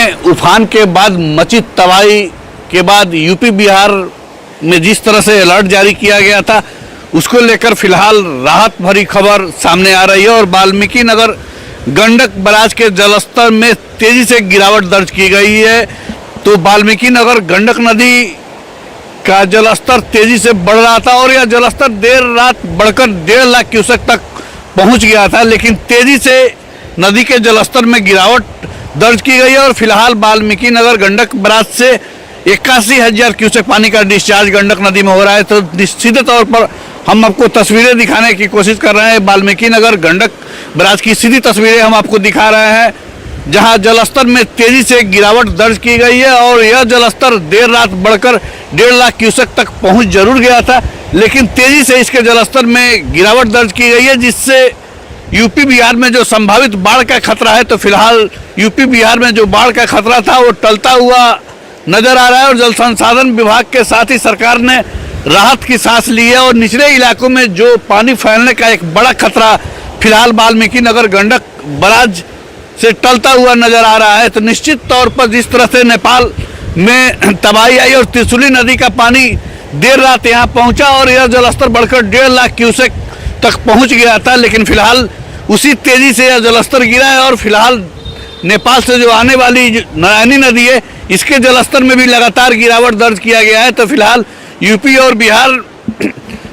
में उफान के बाद मची तबाही के बाद यूपी बिहार में जिस तरह से अलर्ट जारी किया गया था, उसको लेकर फिलहाल राहत भरी खबर सामने आ रही है। और वाल्मीकि नगर गंडक बराज के जलस्तर में तेजी से गिरावट दर्ज की गई है। तो वाल्मीकि नगर गंडक नदी का जलस्तर तेजी से बढ़ रहा था और यह जलस्तर देर रात बढ़कर 1.5 लाख क्यूसेक तक पहुंच गया था, लेकिन तेजी से नदी के जलस्तर में गिरावट दर्ज की गई है। और फिलहाल वाल्मीकि नगर गंडक बराज से 81,000 क्यूसेक पानी का डिस्चार्ज गंडक नदी में हो रहा है। तो सीधे तौर पर हम आपको तस्वीरें दिखाने की कोशिश कर रहे हैं। वाल्मीकि नगर गंडक बराज की सीधी तस्वीरें हम आपको दिखा रहे हैं, जहां जलस्तर में तेजी से गिरावट दर्ज की गई है। और यह जलस्तर देर रात बढ़कर 1.5 लाख क्यूसेक तक पहुंच जरूर गया था, लेकिन तेजी से इसके जलस्तर में गिरावट दर्ज की गई है, जिससे यूपी बिहार में जो संभावित बाढ़ का खतरा है, तो फिलहाल यूपी बिहार में जो बाढ़ का खतरा था वो टलता हुआ नजर आ रहा है। और जल संसाधन विभाग के साथ ही सरकार ने राहत की सांस ली है और निचले इलाकों में जो पानी फैलने का एक बड़ा खतरा फिलहाल वाल्मीकि नगर गंडक बराज से टलता हुआ नजर आ रहा है। तो निश्चित तौर पर जिस तरह से नेपाल में तबाही आई और त्रिशूली नदी का पानी देर रात यहाँ पहुंचा और यह जलस्तर बढ़कर 1.5 लाख क्यूसेक तक पहुंच गया था, लेकिन फिलहाल उसी तेजी से यह जलस्तर गिरा है। और फिलहाल नेपाल से जो आने वाली नारायणी नदी है, इसके जलस्तर में भी लगातार गिरावट दर्ज किया गया है। तो फिलहाल यूपी और बिहार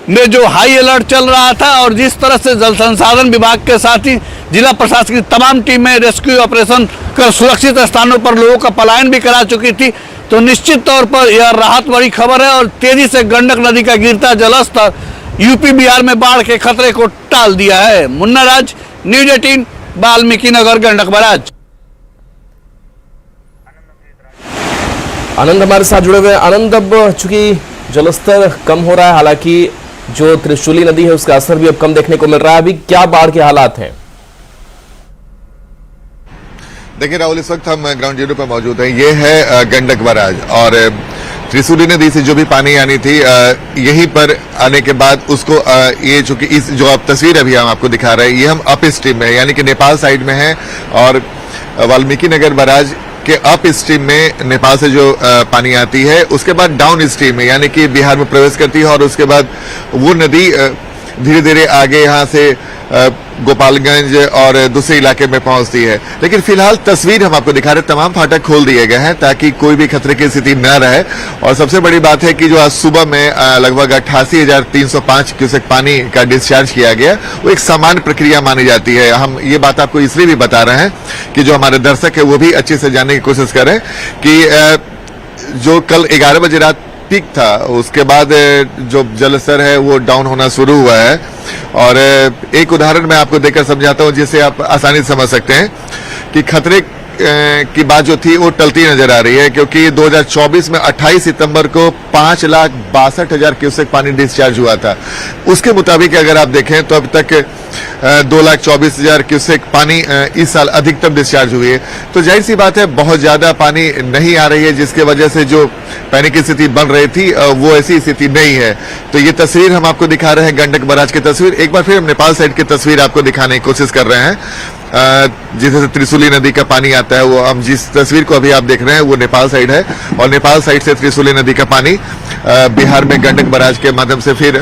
में जो हाई अलर्ट चल रहा था और जिस तरह से जल संसाधन विभाग के साथ ही जिला प्रशासन की तमाम टीमें रेस्क्यू ऑपरेशन कर सुरक्षित स्थानों पर लोगों का पलायन भी करा चुकी थी, तो निश्चित तौर पर यह राहत भरी खबर है। और तेजी से गंडक नदी का गिरता जलस्तर यूपी बिहार में बाढ़ के खतरे को टाल दिया है। मुन्ना राज, न्यूज 18, वाल्मीकि नगर गंडक बराज। आनंद हमारे साथ जुड़े हुए। आनंद, अब चूंकि जलस्तर कम हो रहा है, हालांकि जो त्रिशूली नदी है उसका असर भी अब कम देखने को मिल रहा है, अभी क्या बाढ़ के हालात हैं? देखिए राहुल, इस वक्त हम ग्राउंड जीरो पर मौजूद हैं। ये है गंडक बराज और त्रिशूली नदी से जो भी पानी आनी थी, यहीं पर आने के बाद उसको ये चूंकि इस जो आप तस्वीर अभी हम आपको दिखा रहे हैं, ये हम अप स्ट्रीम में है, यानी कि नेपाल साइड में है। और वाल्मीकि नगर बराज के अप स्ट्रीम में नेपाल से जो पानी आती है, उसके बाद डाउन स्ट्रीम में यानी कि बिहार में प्रवेश करती है और उसके बाद वो नदी धीरे धीरे आगे यहाँ से गोपालगंज और दूसरे इलाके में पहुंचती है। लेकिन फिलहाल तस्वीर हम आपको दिखा रहे, तमाम फाटक खोल दिए गए हैं ताकि कोई भी खतरे की स्थिति न रहे। और सबसे बड़ी बात है कि जो आज सुबह में लगभग 88,305 क्यूसेक पानी का डिस्चार्ज किया गया, वो एक सामान्य प्रक्रिया मानी जाती है। हम ये बात आपको इसलिए भी बता रहे हैं कि जो हमारे दर्शक है वो भी अच्छे से जानने की कोशिश करें कि जो कल 11 बजे रात पीक था, उसके बाद जो जलस्तर है वो डाउन होना शुरू हुआ है। और एक उदाहरण मैं आपको देकर समझाता हूं जिससे आप आसानी से समझ सकते हैं कि खतरे की बात जो थी वो टलती नजर आ रही है, क्योंकि 2024 में 28 सितंबर को 5,62,000 क्यूसेक पानी डिस्चार्ज हुआ था। उसके मुताबिक अगर आप देखें तो अब तक 2,24,000 क्यूसेक पानी इस साल अधिकतम डिस्चार्ज हुई है। तो जाहिर सी बात है बहुत ज्यादा पानी नहीं आ रही है, जिसके वजह से जो पैनिक की स्थिति बन रही थी वो ऐसी स्थिति नहीं है। तो ये तस्वीर हम आपको दिखा रहे हैं, गंडक बराज की तस्वीर। एक बार फिर हम नेपाल साइड की तस्वीर आपको दिखाने की कोशिश कर रहे हैं, जिससे त्रिशूली नदी का पानी आता है। वो हम जिस तस्वीर को अभी आप देख रहे हैं वो नेपाल साइड है, और नेपाल साइड से त्रिशूली नदी का पानी बिहार में गंडक बराज के माध्यम से फिर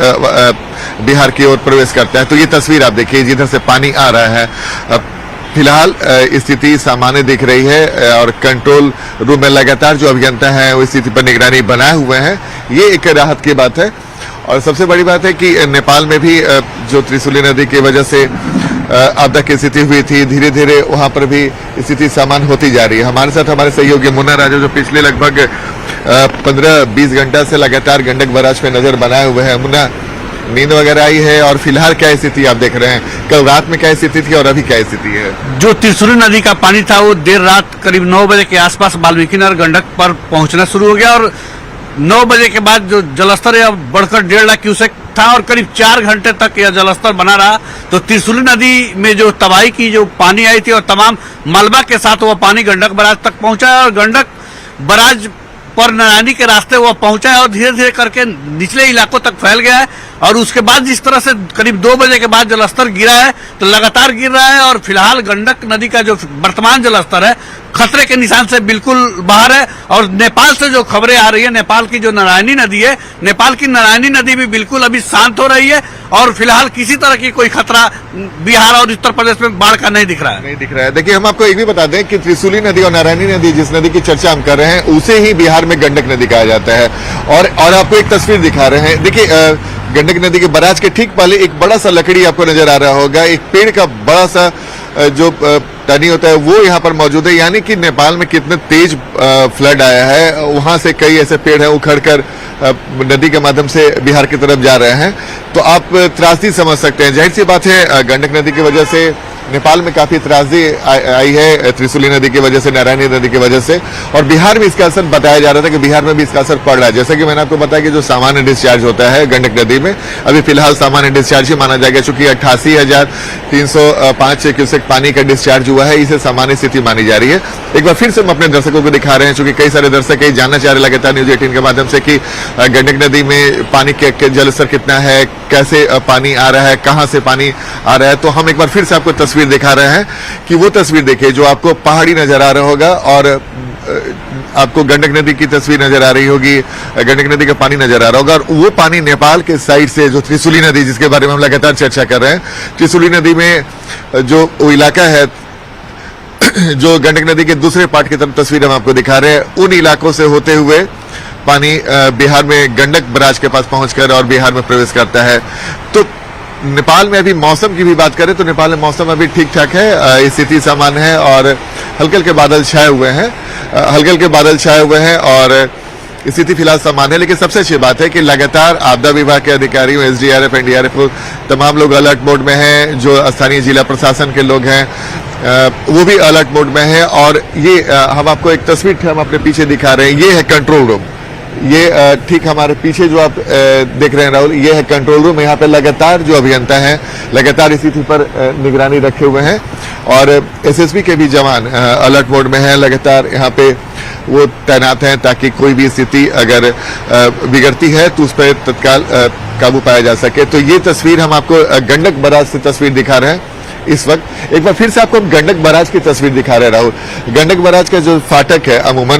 बिहार की ओर प्रवेश करता है। तो ये तस्वीर आप देखिए जिधर से पानी आ रहा है। फिलहाल स्थिति सामान्य दिख रही है और कंट्रोल रूम में लगातार जो अभियंता है वो स्थिति पर निगरानी बनाए हुए हैं। ये एक राहत की बात है। और सबसे बड़ी बात है कि नेपाल में भी जो त्रिशूली नदी की वजह से आपदा की स्थिति हुई थी, धीरे धीरे वहां पर भी स्थिति सामान्य होती जा रही है। हमारे साथ हमारे सहयोगी मुन्ना राजा जो पिछले लगभग 15-20 घंटा से लगातार गंडक बराज पे नजर बनाए हुए हैं। मुन्ना, नींद वगैरह आई है? और फिलहाल क्या स्थिति आप देख रहे हैं? कल रात में क्या स्थिति थी और अभी क्या स्थिति है? जो त्रिशूली नदी का पानी था वो देर रात करीब 9 बजे के आसपास वाल्मीकि नगर गंडक पर पहुंचना शुरू हो गया और 9 बजे के बाद जो जलस्तर है बढ़कर 1.5 लाख क्यूसेक था और करीब 4 घंटे तक यह जलस्तर बना रहा। तो त्रिशूली नदी में जो तबाही की जो पानी आई थी और तमाम मलबा के साथ वह पानी गंडक बराज तक पहुंचा है और गंडक बराज पर नारायणी के रास्ते वह पहुंचा है और धीरे धीरे करके निचले इलाकों तक फैल गया है। और उसके बाद जिस तरह से करीब 2 बजे के बाद जलस्तर गिरा है तो लगातार गिर रहा है और फिलहाल गंडक नदी का जो वर्तमान जलस्तर है खतरे के निशान से बिल्कुल बाहर है। और नेपाल से जो खबरें आ रही है, नेपाल की जो नारायणी नदी है, नेपाल की नारायणी नदी भी बिल्कुल अभी शांत हो रही है और फिलहाल किसी तरह की कोई खतरा बिहार और उत्तर प्रदेश में बाढ़ का नहीं दिख रहा है। नहीं दिख रहा है। देखिए, हम आपको एक भी बता दें कि त्रिशूली नदी और नारायणी नदी, जिस नदी की चर्चा हम कर रहे हैं, उसे ही बिहार में गंडक नदी कहा जाता है। और आपको एक तस्वीर दिखा रहे हैं। देखिए, गंडक नदी के बराज के ठीक पहले एक बड़ा सा लकड़ी आपको नजर आ रहा होगा, एक पेड़ का बड़ा सा जो टहनी होता है वो यहाँ पर मौजूद है। यानी कि नेपाल में कितने तेज फ्लड आया है, वहां से कई ऐसे पेड़ हैं उखड़कर नदी के माध्यम से बिहार की तरफ जा रहे हैं। तो आप त्रासदी समझ सकते हैं। जाहिर सी बात है, गंडक नदी की वजह से नेपाल में काफी त्रासदी आई है, त्रिशूली नदी की वजह से, नारायणी नदी की वजह से। और बिहार में इसका असर बताया जा रहा था कि बिहार में भी इसका असर पड़ रहा है। जैसा कि मैंने आपको बताया कि जो सामान्य डिस्चार्ज होता है गंडक नदी में, अभी फिलहाल सामान्य डिस्चार्ज ही माना जाएगा, चूंकि 88,305 क्यूसेक पानी का डिस्चार्ज हुआ है, इसे सामान्य स्थिति मानी जा रही है। एक बार फिर से हम अपने दर्शकों को दिखा रहे हैं, चूंकि कई सारे दर्शक यही जानना चाह रहे लगातार न्यूज 18 के माध्यम से कि गंडक नदी में पानी के जलस्तर कितना है, कैसे पानी आ रहा है, कहां से पानी आ रहा है। तो हम एक बार फिर से आपको तस्वीर दिखा रहे हैं कि वो तस्वीर देखिए जो आपको पहाड़ी नजर आ रहा होगा और आपको गंडक नदी की तस्वीर नजर आ रही होगी, गंडक नदी का पानी नजर आ रहा होगा। और वो पानी नेपाल के साइड से जो त्रिशूली नदी, जिसके बारे में हम लगातार चर्चा कर रहे हैं, त्रिशूली नदी में जो वो इलाका है जो गंडक नदी के दूसरे पार्ट की तरफ तस्वीर हम आपको दिखा रहे हैं, उन इलाकों से होते हुए पानी बिहार में गंडक बराज के पास पहुंचकर और बिहार में प्रवेश करता है। तो नेपाल में अभी मौसम की भी बात करें तो नेपाल में मौसम अभी ठीक ठाक है, स्थिति सामान्य है और हल्के हल्के बादल छाए हुए हैं, और स्थिति फिलहाल सामान्य है। लेकिन सबसे अच्छी बात है कि लगातार आपदा विभाग के अधिकारियों, एसडीआरएफ, एनडीआरएफ, तमाम लोग अलर्ट मोड में हैं। जो स्थानीय जिला प्रशासन के लोग हैं वो भी अलर्ट मोड में है। और ये हम आपको एक तस्वीर हम अपने पीछे दिखा रहे हैं, ये है कंट्रोल रूम। ये ठीक हमारे पीछे जो आप देख रहे हैं राहुल, ये है कंट्रोल रूम। यहाँ पे लगातार जो अभियंता हैं लगातार स्थिति पर निगरानी रखे हुए हैं और एसएसबी के भी जवान अलर्ट मोड में हैं, लगातार यहाँ पे वो तैनात हैं ताकि कोई भी स्थिति अगर बिगड़ती है तो उस पर तत्काल काबू पाया जा सके। तो ये तस्वीर हम आपको गंडक बराज से तस्वीर दिखा रहे हैं इस वक्त। एक बार फिर से आपको हम गंडक बराज की तस्वीर दिखा रहे हैं राहुल। गंडक बराज का जो फाटक है, अमूमन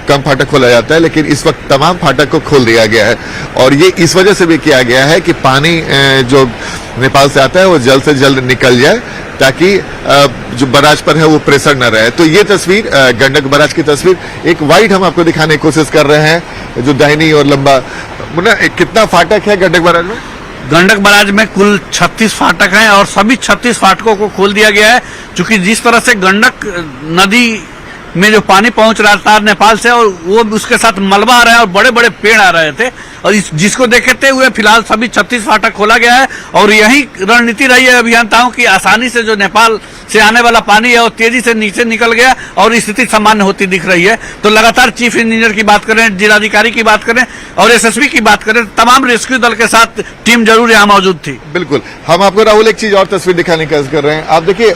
कम फाटक खोला जाता है, लेकिन इस वक्त तमाम फाटक को खोल दिया गया है। और ये इस वजह से भी किया गया है कि पानी जो नेपाल से आता है वो जल्द से जल्द निकल जाए, ताकि जो बराज पर है वो प्रेशर न रहे। तो ये तस्वीर गंडक बराज की तस्वीर, एक वाइड हम आपको दिखाने की कोशिश कर रहे हैं, जो दाहिनी और लंबा। कितना फाटक है गंडक बराज में? गंडक बराज में कुल 36 फाटक हैं और सभी 36 फाटकों को खोल दिया गया है। चूंकि जिस तरह से गंडक नदी में जो पानी पहुंच रहा था नेपाल से, और वो उसके साथ मलबा आ रहा है और बड़े बड़े पेड़ आ रहे थे, और जिसको देखते हुए फिलहाल सभी 36 फाटक खोला गया है। और यही रणनीति रही है अभियंताओं की, आसानी से जो नेपाल से आने वाला पानी है वो तेजी से नीचे निकल गया और स्थिति सामान्य होती दिख रही है। तो लगातार चीफ इंजीनियर की बात करें, जिलाधिकारी की बात करें और एसएसबी की बात करें, तमाम रेस्क्यू दल के साथ टीम जरूर यहाँ मौजूद थी। बिल्कुल, हम आपको राहुल एक चीज और तस्वीर दिखाने की कोशिश कर रहे हैं। आप देखिए,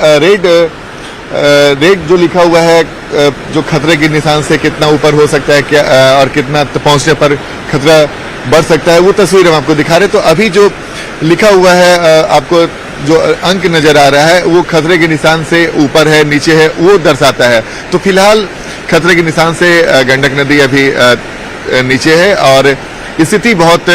रेड जो लिखा हुआ है, जो खतरे के निशान से कितना ऊपर हो सकता है क्या, और कितना पहुंचने पर खतरा बढ़ सकता है, वो तस्वीर हम आपको दिखा रहे हैं। तो अभी जो लिखा हुआ है, आपको जो अंक नजर आ रहा है वो खतरे के निशान से ऊपर है, नीचे है, वो दर्शाता है। तो फिलहाल खतरे के निशान से गंडक नदी अभी नीचे है और स्थिति बहुत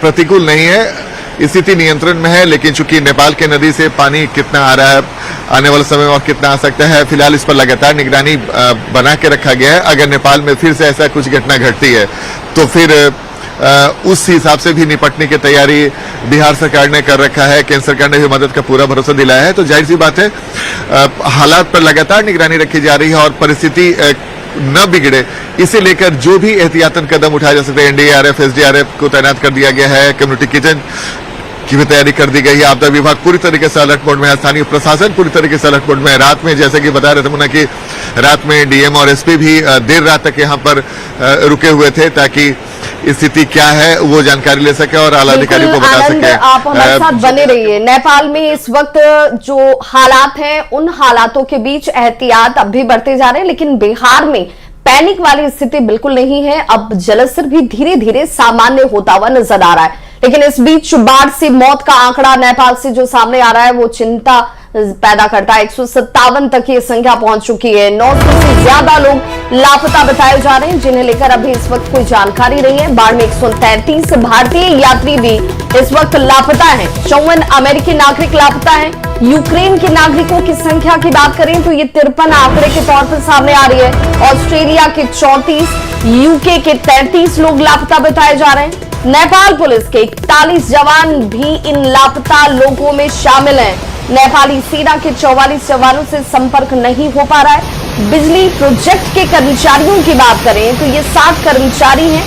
प्रतिकूल नहीं है, स्थिति नियंत्रण में है। लेकिन चूंकि नेपाल के नदी से पानी कितना आ रहा है, आने वाले समय में और कितना आ सकता है, फिलहाल इस पर लगातार निगरानी बना के रखा गया है। अगर नेपाल में फिर से ऐसा कुछ घटना घटती है तो फिर उस हिसाब से भी निपटने की तैयारी बिहार सरकार ने कर रखा है। केंद्र सरकार ने भी मदद का पूरा भरोसा दिलाया है। तो जाहिर सी बात है, हालात पर लगातार निगरानी रखी जा रही है और परिस्थिति न बिगड़े, इसे लेकर जो भी एहतियातन कदम उठाए जा सकते हैं, एनडीआरएफ, एसडीआरएफ को तैनात कर दिया गया है, कम्युनिटी किचन की भी तैयारी कर दी गई है। आपदा विभाग पूरी तरीके से अलर्ट मोड में है, स्थानीय प्रशासन पूरी तरीके से अलर्ट मोड में है। रात में जैसे कि बता रहे थे मुन्ना कि रात में डीएम और एसपी भी देर रात तक यहाँ पर रुके हुए थे ताकि स्थिति क्या है वो जानकारी ले सके और आला अधिकारियों को बता सके। आप हमारे साथ बने रहिए। नेपाल में इस वक्त जो हालात हैं, उन हालातों के बीच एहतियात अब भी बढ़ते जा रहे हैं, लेकिन बिहार में पैनिक वाली स्थिति बिल्कुल नहीं है। अब जलस्तर भी धीरे धीरे सामान्य होता हुआ नजर आ रहा है। लेकिन इस बीच बाढ़ से मौत का आंकड़ा नेपाल से जो सामने आ रहा है वो चिंता पैदा करता है। 157 तक ये संख्या पहुंच चुकी है। 900 से ज्यादा लोग लापता बताए जा रहे हैं, जिन्हें लेकर अभी इस वक्त कोई जानकारी नहीं है। बाढ़ में 133 भारतीय यात्री भी इस वक्त लापता हैं। 54 अमेरिकी नागरिक लापता हैं। यूक्रेन के नागरिकों की संख्या की बात करें तो ये 53 आंकड़े के तौर पर सामने आ रही है। ऑस्ट्रेलिया के 34, यूके के 33 लोग लापता बताए जा रहे हैं। नेपाल पुलिस के 41 जवान भी इन लापता लोगों में शामिल हैं। नेपाली सेना के 44 जवानों से संपर्क नहीं हो पा रहा है। बिजली प्रोजेक्ट के कर्मचारियों की बात करें तो ये 60 कर्मचारी हैं,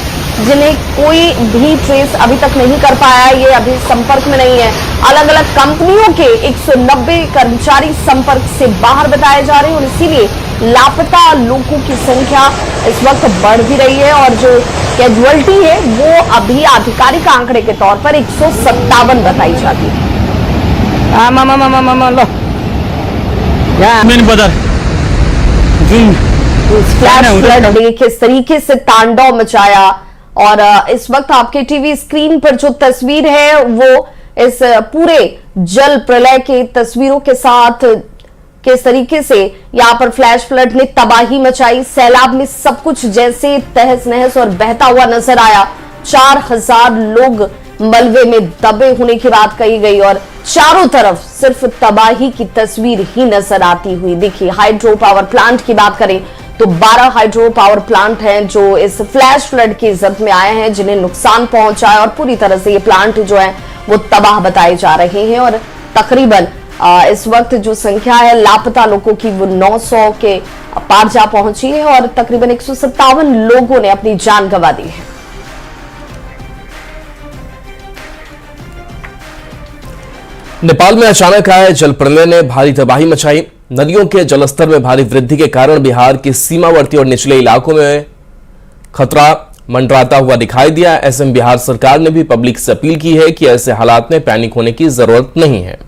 जिन्हें कोई भी ट्रेस अभी तक नहीं कर पाया है, ये अभी संपर्क में नहीं है। अलग अलग कंपनियों के 190 कर्मचारी संपर्क से बाहर बताए जा रहे हैं और इसीलिए लापता लोगों की संख्या इस वक्त बढ़ भी रही है और जो कैजुअलिटी है वो अभी आधिकारिक आंकड़े के तौर पर 157 बताई जाती है। फ्लैश फ्लड ने किस तरीके से तांडव मचाया और इस वक्त आपके टीवी स्क्रीन पर जो तस्वीर है वो इस पूरे जल प्रलय के तस्वीरों के साथ किस तरीके से यहाँ पर फ्लैश फ्लड ने तबाही मचाई। सैलाब में सब कुछ जैसे तहस नहस और बहता हुआ नजर आया। 4000 लोग मलबे में दबे होने की बात कही गई और चारों तरफ सिर्फ तबाही की तस्वीर ही नजर आती हुई दिखी। हाइड्रो पावर प्लांट की बात करें तो 12 हाइड्रो पावर प्लांट हैं जो इस फ्लैश फ्लड की जद में आए हैं, जिन्हें नुकसान पहुंचा है और पूरी तरह से ये प्लांट जो है वो तबाह बताए जा रहे हैं और तकरीबन इस वक्त जो संख्या है लापता लोगों की वो 900 के पार जा पहुंची है और तकरीबन 157 लोगों ने अपनी जान गंवा दी है। नेपाल में अचानक आए जल प्रलय ने भारी तबाही मचाई। नदियों के जलस्तर में भारी वृद्धि के कारण बिहार के सीमावर्ती और निचले इलाकों में खतरा मंडराता हुआ दिखाई दिया। ऐसे में बिहार सरकार ने भी पब्लिक से अपील की है कि ऐसे हालात में पैनिक होने की जरूरत नहीं है।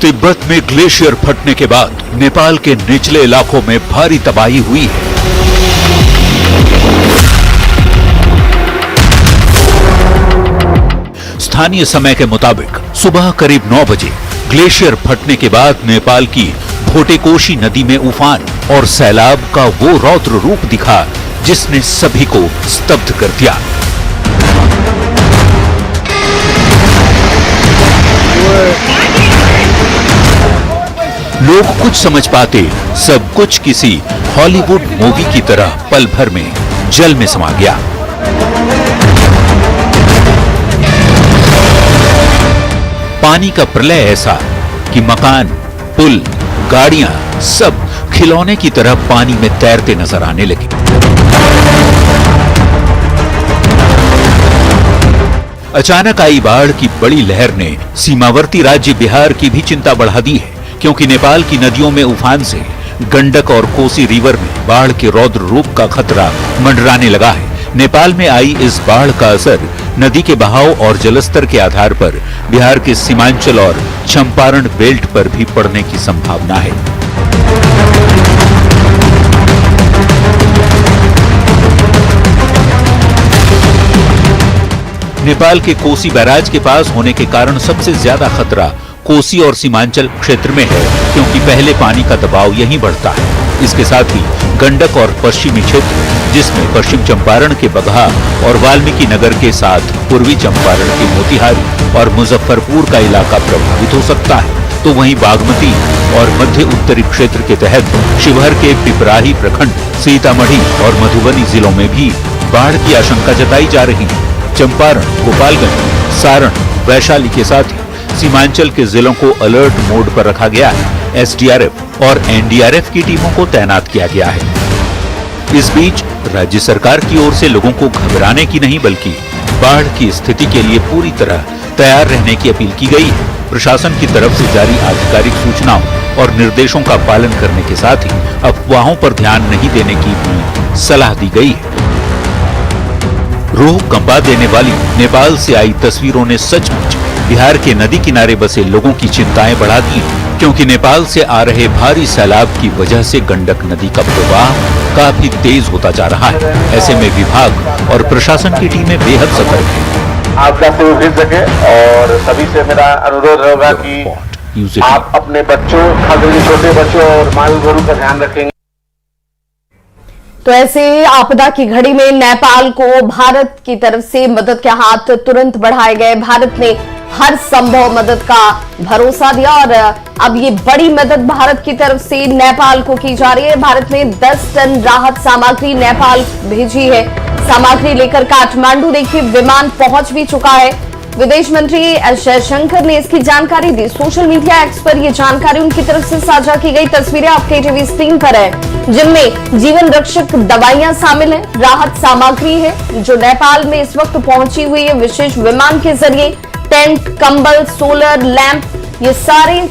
तिब्बत में ग्लेशियर फटने के बाद नेपाल के निचले इलाकों में भारी तबाही हुई है। स्थानीय समय के मुताबिक सुबह करीब 9 बजे ग्लेशियर फटने के बाद नेपाल की भोटेकोशी नदी में उफान और सैलाब का वो रौद्र रूप दिखा जिसने सभी को स्तब्ध कर दिया। लोग कुछ समझ पाते सब कुछ किसी हॉलीवुड मूवी की तरह पल भर में जल में समा गया। पानी का प्रलय ऐसा कि मकान, पुल, गाड़ियां सब खिलौने की तरह पानी में तैरते नजर आने लगे। अचानक आई बाढ़ की बड़ी लहर ने सीमावर्ती राज्य बिहार की भी चिंता बढ़ा दी है, क्योंकि नेपाल की नदियों में उफान से गंडक और कोसी रिवर में बाढ़ के रौद्र रूप का खतरा मंडराने लगा है। नेपाल में आई इस बाढ़ का असर नदी के बहाव और जलस्तर के आधार पर बिहार के सीमांचल और चंपारण बेल्ट पर भी पड़ने की संभावना है। नेपाल के कोसी बैराज के पास होने के कारण सबसे ज्यादा खतरा कोसी और सीमांचल क्षेत्र में है, क्योंकि पहले पानी का दबाव यहीं बढ़ता है। इसके साथ ही गंडक और पश्चिमी क्षेत्र, जिसमें पश्चिम चंपारण के बगहा और वाल्मीकि नगर के साथ पूर्वी चंपारण के मोतिहारी और मुजफ्फरपुर का इलाका प्रभावित हो सकता है, तो वहीं बागमती और मध्य उत्तरी क्षेत्र के तहत शिवहर के पिपराही प्रखंड, सीतामढ़ी और मधुबनी जिलों में भी बाढ़ की आशंका जताई जा रही है। चंपारण, गोपालगंज, सारण, वैशाली के साथ ही सीमांचल के जिलों को अलर्ट मोड पर रखा गया है। एसडीआरएफ और एनडीआरएफ की टीमों को तैनात किया गया है। इस बीच राज्य सरकार की ओर से लोगों को घबराने की नहीं बल्कि बाढ़ की स्थिति के लिए पूरी तरह तैयार रहने की अपील की गई है। प्रशासन की तरफ से जारी आधिकारिक सूचनाओं और निर्देशों का पालन करने के साथ ही अफवाहों पर ध्यान नहीं देने की भी सलाह दी गई है। रूह कंपा देने वाली नेपाल से आई तस्वीरों ने सचमुच बिहार के नदी किनारे बसे लोगों की चिंताएं बढ़ा दी, क्योंकि नेपाल से आ रहे भारी सैलाब की वजह से गंडक नदी का प्रवाह काफी तेज होता जा रहा है। ऐसे में विभाग और प्रशासन की टीमें बेहद सतर्क है। आपदा से उभर सके और सभी से मेरा अनुरोध होगा कि आप अपने बच्चों, खासकर छोटे बच्चों और माल गोरू का ध्यान रखेंगे। तो ऐसे आपदा की घड़ी में नेपाल को भारत की तरफ से मदद के हाथ तुरंत बढ़ाए गए। भारत ने हर संभव मदद का भरोसा दिया और अब ये बड़ी मदद भारत की तरफ से नेपाल को की जा रही है। भारत ने 10 टन राहत सामग्री नेपाल भेजी है। सामग्री लेकर काठमांडू देखिए विमान पहुंच भी चुका है। विदेश मंत्री एस जयशंकर ने इसकी जानकारी दी। सोशल मीडिया एक्स पर यह जानकारी उनकी तरफ से साझा की गई। तस्वीरें आपके टीवी स्क्रीन पर है, जिनमें जीवन रक्षक दवाइयां शामिल हैं, राहत सामग्री है जो नेपाल में इस वक्त पहुंची हुई है। विशेष विमान के जरिए टेंट, कंबल, सोलर लैंप, ये सारे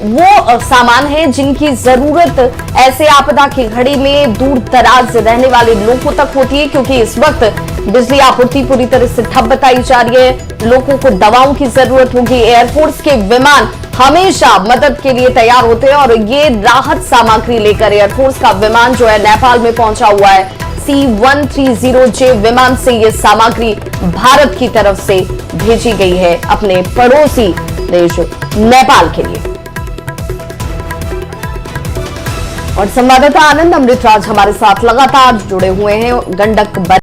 वो सामान है जिनकी जरूरत ऐसे आपदा की घड़ी में दूर दराज रहने वाले लोगों तक होती है, क्योंकि इस वक्त बिजली आपूर्ति पूरी तरह से ठप बताई जा रही है। लोगों को दवाओं की जरूरत होगी। एयरफोर्स के विमान हमेशा मदद के लिए तैयार होते हैं और ये राहत सामग्री लेकर एयरफोर्स का विमान जो है नेपाल में पहुंचा हुआ है। C-130J विमान से ये सामग्री भारत की तरफ से भेजी गई है अपने पड़ोसी देश नेपाल के लिए। और संवाददाता आनंद अमृतराज हमारे साथ लगातार जुड़े हुए हैं। गंडक